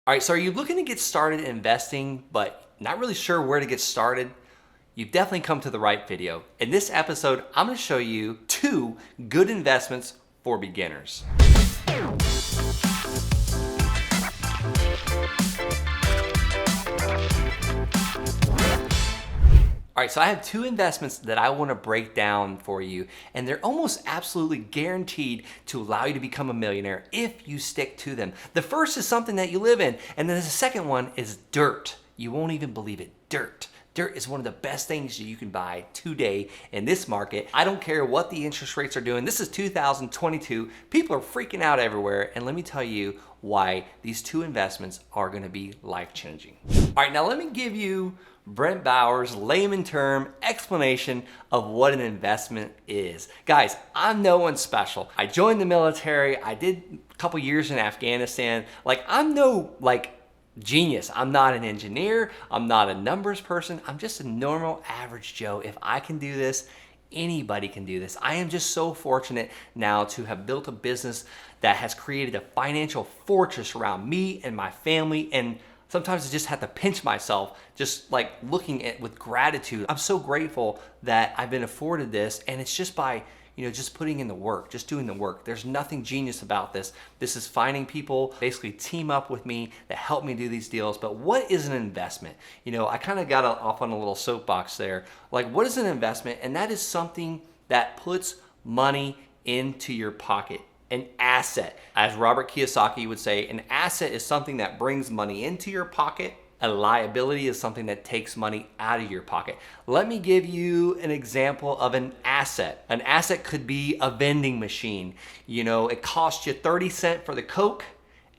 All right, so are you looking to get started investing, but not really sure where to get started? You've definitely come to the right video. In this episode, I'm gonna show you 2 good investments for beginners. All right, so I have 2 investments that I want to break down for you, and they're almost absolutely guaranteed to allow you to become a millionaire if you stick to them. The first is something that you live in, and then the second one is dirt. You won't even believe it, dirt. Dirt is one of the best things that you can buy today in this market. I don't care what the interest rates are doing. This is 2022. People are freaking out everywhere, and let me tell you why these 2 investments are going to be life-changing. All right, now let me give you Brent Bowers' layman term explanation of what an investment is. Guys, I'm no one special. I joined the military. I did a couple years in Afghanistan. I'm no genius. I'm not an engineer. I'm not a numbers person. I'm just a normal average Joe. If I can do this, anybody can do this. I am just so fortunate now to have built a business that has created a financial fortress around me and my family, and sometimes I just have to pinch myself, just looking at with gratitude. I'm so grateful that I've been afforded this, and it's just by just putting in the work, just doing the work. There's nothing genius about this. This is finding people basically team up with me that help me do these deals. But what is an investment? I kind of got off on a little soapbox there. What is an investment? And that is something that puts money into your pocket. An asset. As Robert Kiyosaki would say, an asset is something that brings money into your pocket. A liability is something that takes money out of your pocket. Let me give you an example of an asset. An asset could be a vending machine. It costs you 30 cents for the Coke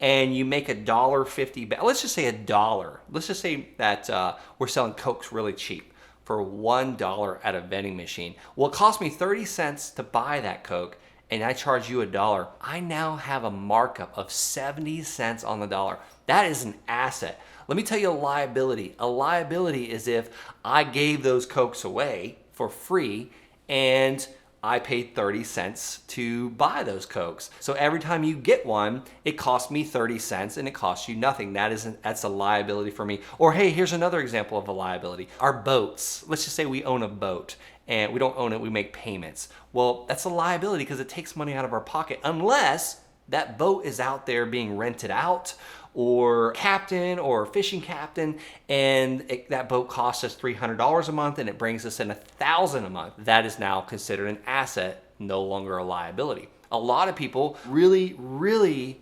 and you make $1.50. Let's just say $1. Let's just say that we're selling Cokes really cheap for $1 at a vending machine. Well, it cost me 30 cents to buy that Coke, and I charge you $1. I now have a markup of 70 cents on the dollar. That is an asset. Let me tell you a liability. A liability is if I gave those Cokes away for free and I paid 30 cents to buy those Cokes. So every time you get one, it costs me 30 cents and it costs you nothing. That's a liability for me. Or hey, here's another example of a liability. Our boats. Let's just say we own a boat and we don't own it, we make payments. Well, that's a liability because it takes money out of our pocket unless that boat is out there being rented out, or captain or fishing captain, and that boat costs us $300 a month and it brings us in $1,000 a month. That is now considered an asset, no longer a liability. A lot of people really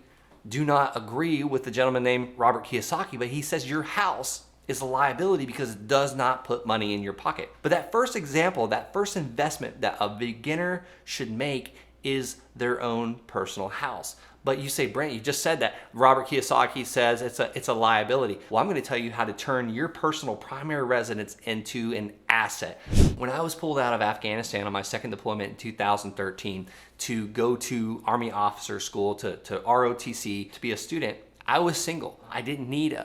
do not agree with the gentleman named Robert Kiyosaki, but he says your house is a liability because it does not put money in your pocket. But that first example, that first investment that a beginner should make is their own personal house. But you say, Brent, you just said that Robert Kiyosaki says it's a liability. Well, I'm going to tell you how to turn your personal primary residence into an asset. When I was pulled out of Afghanistan on my second deployment in 2013 to go to Army Officer School, to ROTC, to be a student, I was single. I didn't need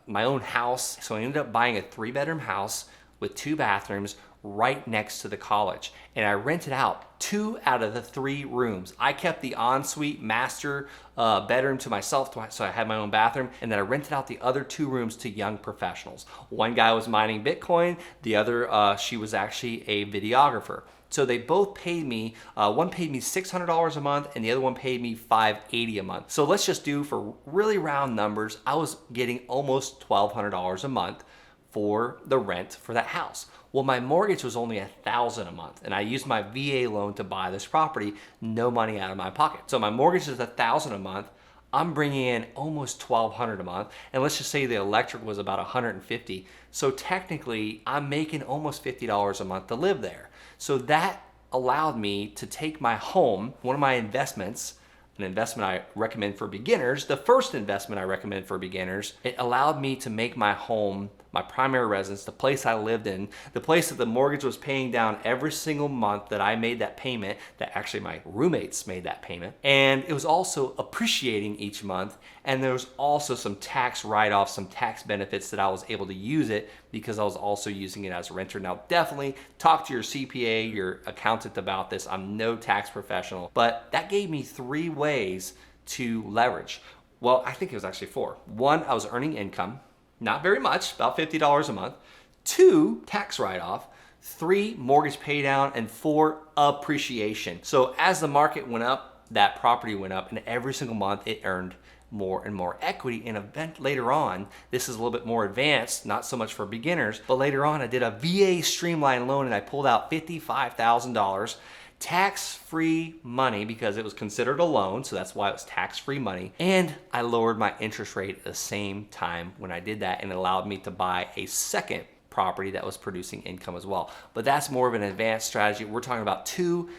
my own house, so I ended up buying a 3-bedroom house with 2 bathrooms right next to the college. And I rented out 2 out of the 3 rooms. I kept the ensuite master bedroom to myself, so I had my own bathroom, and then I rented out the other 2 rooms to young professionals. One guy was mining Bitcoin, the other, she was actually a videographer. So they both paid me, one paid me $600 a month and the other one paid me $580 a month. So let's just do, for really round numbers, I was getting almost $1,200 a month for the rent for that house. Well, my mortgage was only $1,000 a month, and I used my VA loan to buy this property, no money out of my pocket. So my mortgage is $1,000 a month. I'm bringing in almost $1,200 a month, and let's just say the electric was about $150. So technically, I'm making almost $50 a month to live there. So that allowed me to take my home, one of my investments, an investment I recommend for beginners, the first investment I recommend for beginners, it allowed me to make my home my primary residence, the place I lived in, the place that the mortgage was paying down every single month that I made that payment, that actually my roommates made that payment. And it was also appreciating each month. And there was also some tax write-offs, some tax benefits that I was able to use it because I was also using it as a renter. Now, definitely talk to your CPA, your accountant about this. I'm no tax professional, but that gave me 3 ways to leverage. Well, I think it was actually 4. 1, I was earning income, not very much, about $50 a month. 2, tax write-off. 3, mortgage pay down. And 4, appreciation. So as the market went up, that property went up, and every single month it earned more and more equity. And event later on, this is a little bit more advanced, not so much for beginners, but later on I did a VA streamline loan and I pulled out $55,000 tax-free money because it was considered a loan, so that's why it was tax-free money. And I lowered my interest rate at the same time when I did that, and it allowed me to buy a second property that was producing income as well. But that's more of an advanced strategy. We're talking about 2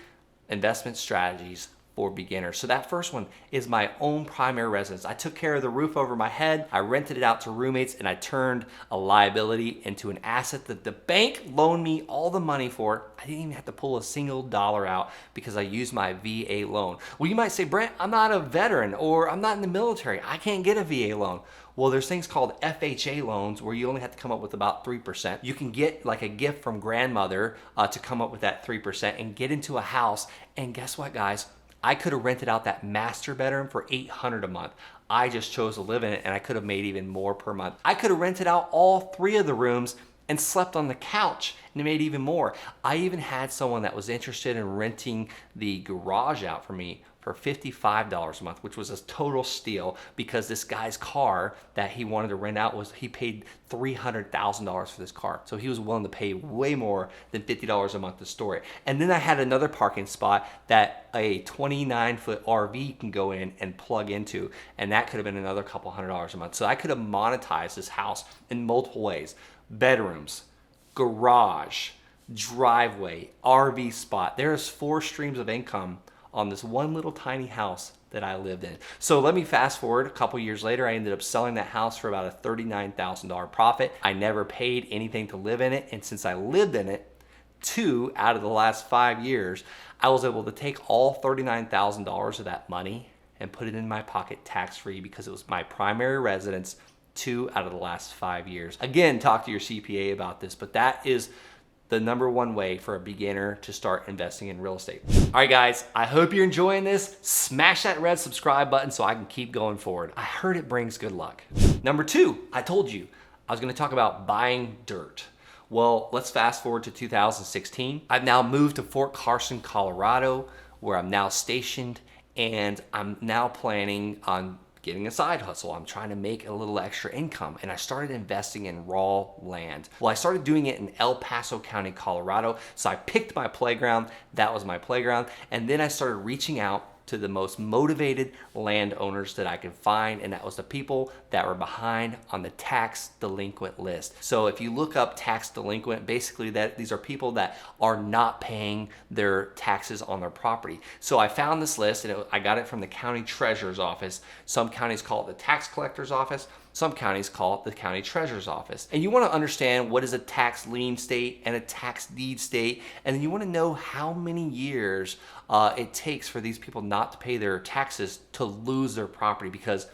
investment strategies for beginners. So that first one is my own primary residence. I took care of the roof over my head. I rented it out to roommates, and I turned a liability into an asset that the bank loaned me all the money for. I didn't even have to pull a single dollar out because I used my VA loan. Well, you might say, Brent, I'm not a veteran, or I'm not in the military. I can't get a VA loan. Well, there's things called FHA loans where you only have to come up with about 3%. You can get like a gift from grandmother to come up with that 3% and get into a house. And guess what, guys? I could have rented out that master bedroom for $800 a month. I just chose to live in it, and I could have made even more per month. I could have rented out all 3 of the rooms and slept on the couch and made even more. I even had someone that was interested in renting the garage out for me for $55 a month, which was a total steal because this guy's car that he wanted to rent out he paid $300,000 for this car. So he was willing to pay way more than $50 a month to store it. And then I had another parking spot that a 29-foot RV can go in and plug into, and that could have been another couple $100 a month. So I could have monetized this house in multiple ways. Bedrooms, garage, driveway, RV spot. There's 4 streams of income on this one little tiny house that I lived in. So let me fast forward a couple years later. I ended up selling that house for about a $39,000 profit. I never paid anything to live in it. And since I lived in it 2 out of the last 5 years, I was able to take all $39,000 of that money and put it in my pocket tax-free because it was my primary residence 2 out of the last 5 years. Again, talk to your CPA about this, but that is the number 1 way for a beginner to start investing in real estate. All right, guys, I hope you're enjoying this. Smash that red subscribe button so I can keep going forward. I heard it brings good luck. Number 2, I told you I was gonna talk about buying dirt. Well, let's fast forward to 2016. I've now moved to Fort Carson, Colorado, where I'm now stationed, and I'm now planning on getting a side hustle. I'm trying to make a little extra income, and I started investing in raw land. Well, I started doing it in El Paso County, Colorado. So I picked my playground. That was my playground. And then I started reaching out to the most motivated landowners that I could find, and that was the people that were behind on the tax delinquent list. So if you look up tax delinquent, basically these are people that are not paying their taxes on their property. So I found this list, and I got it from the county treasurer's office. Some counties call it the tax collector's office. Some counties call it the county treasurer's office. And you want to understand what is a tax lien state and a tax deed state, and then you want to know how many years it takes for these people not to pay their taxes to lose their property. Because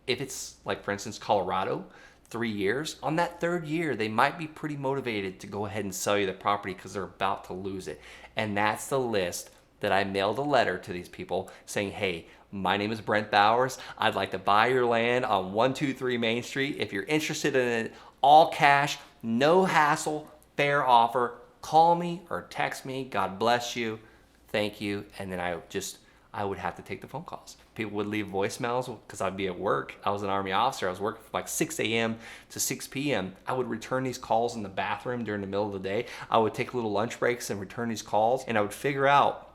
if it's like, for instance, Colorado, 3 years, on that 3rd year, they might be pretty motivated to go ahead and sell you the property because they're about to lose it. And that's the list that I mailed a letter to these people saying, hey, my name is Brent Bowers. I'd like to buy your land on 123 Main Street. If you're interested in it, all cash, no hassle, fair offer, call me or text me. God bless you. Thank you. And then I would have to take the phone calls. People would leave voicemails because I'd be at work. I was an Army officer. I was working from like 6 a.m. to 6 p.m. I would return these calls in the bathroom during the middle of the day. I would take little lunch breaks and return these calls, and I would figure out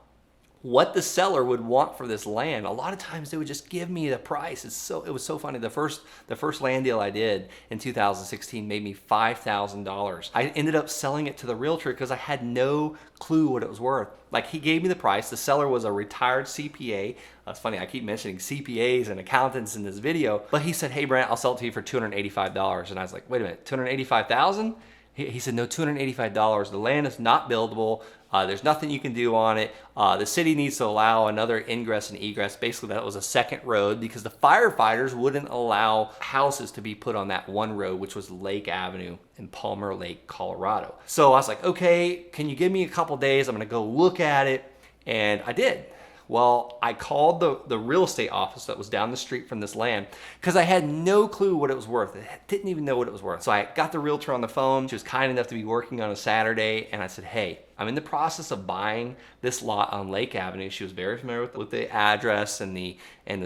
what the seller would want for this land. A lot of times they would just give me the price. It was so funny. The first land deal I did in 2016 made me $5,000. I ended up selling it to the realtor because I had no clue what it was worth. Like, he gave me the price. The seller was a retired CPA. That's funny, I keep mentioning CPAs and accountants in this video, but he said, hey Brent, I'll sell it to you for $285. And I was like, wait a minute, $285,000? He said, no, $285. The land is not buildable. There's nothing you can do on it. The city needs to allow another ingress and egress. Basically, that was a second road because the firefighters wouldn't allow houses to be put on that one road, which was Lake Avenue in Palmer Lake, Colorado. So I was like, okay, can you give me a couple days? I'm gonna go look at it. And I did. Well, I called the real estate office that was down the street from this land because I had no clue what it was worth. I didn't even know what it was worth. So I got the realtor on the phone. She was kind enough to be working on a Saturday. And I said, hey, I'm in the process of buying this lot on Lake Avenue. She was very familiar with the address and the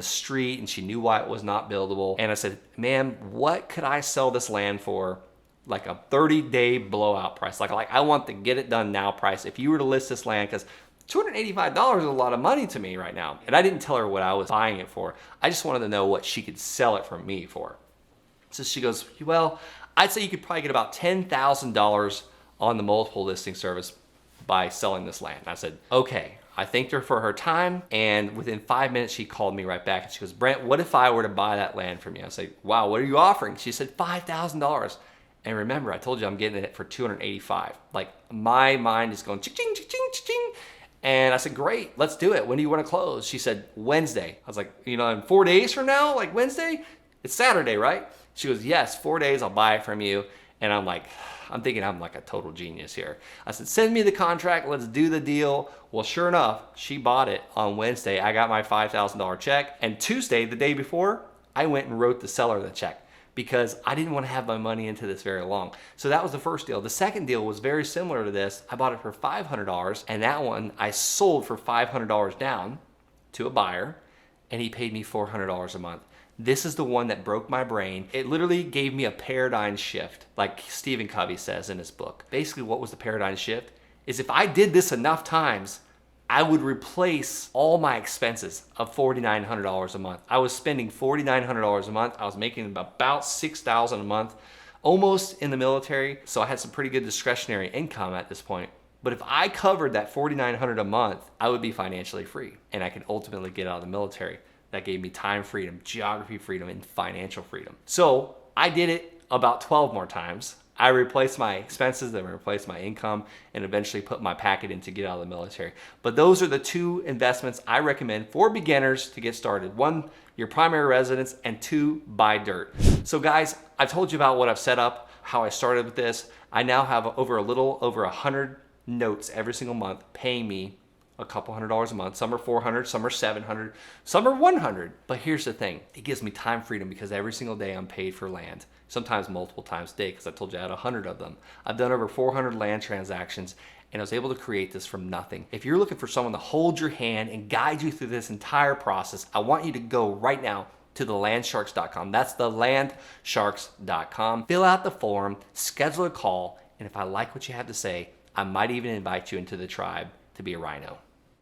street, and she knew why it was not buildable. And I said, ma'am, what could I sell this land for? Like a 30-day blowout price. Like I want the get it done now price. If you were to list this land, because $285 is a lot of money to me right now. And I didn't tell her what I was buying it for. I just wanted to know what she could sell it from me for. So she goes, well, I'd say you could probably get about $10,000 on the multiple listing service by selling this land. And I said, okay. I thanked her for her time, and within 5 minutes, she called me right back. And she goes, Brent, what if I were to buy that land from you? I said, wow, what are you offering? She said, $5,000. And remember, I told you I'm getting it for $285. Like, my mind is going ching, ching, ching, ching. And I said, great, let's do it. When do you want to close? She said, Wednesday. I was like, in 4 days from now, like Wednesday? It's Saturday, right? She goes, yes, 4 days, I'll buy it from you. And I'm thinking I'm like a total genius here. I said, send me the contract, let's do the deal. Well, sure enough, she bought it on Wednesday. I got my $5,000 check. And Tuesday, the day before, I went and wrote the seller the check, because I didn't want to have my money into this very long. So that was the first deal. The second deal was very similar to this. I bought it for $500, and that one I sold for $500 down to a buyer, and he paid me $400 a month. This is the one that broke my brain. It literally gave me a paradigm shift, like Stephen Covey says in his book. Basically, what was the paradigm shift? Is if I did this enough times, I would replace all my expenses of $4,900 a month. I was spending $4,900 a month. I was making about $6,000 a month, almost in the military. So I had some pretty good discretionary income at this point. But if I covered that $4,900 a month, I would be financially free, and I could ultimately get out of the military. That gave me time freedom, geography freedom, and financial freedom. So I did it about 12 more times. I replaced my expenses, then replaced my income, and eventually put my packet in to get out of the military. But those are the two investments I recommend for beginners to get started. One, your primary residence, and two, buy dirt. So guys, I've told you about what I've set up, how I started with this. I now have a little over 100 notes every single month paying me a couple $100s a month. Some are $400, some are $700, some are $100. But here's the thing, it gives me time freedom because every single day I'm paid for land, sometimes multiple times a day, because I told you I had 100 of them. I've done over 400 land transactions, and I was able to create this from nothing. If you're looking for someone to hold your hand and guide you through this entire process, I want you to go right now to thelandsharks.com. That's thelandsharks.com. Fill out the form, schedule a call, and if I like what you have to say, I might even invite you into the tribe to be a rhino.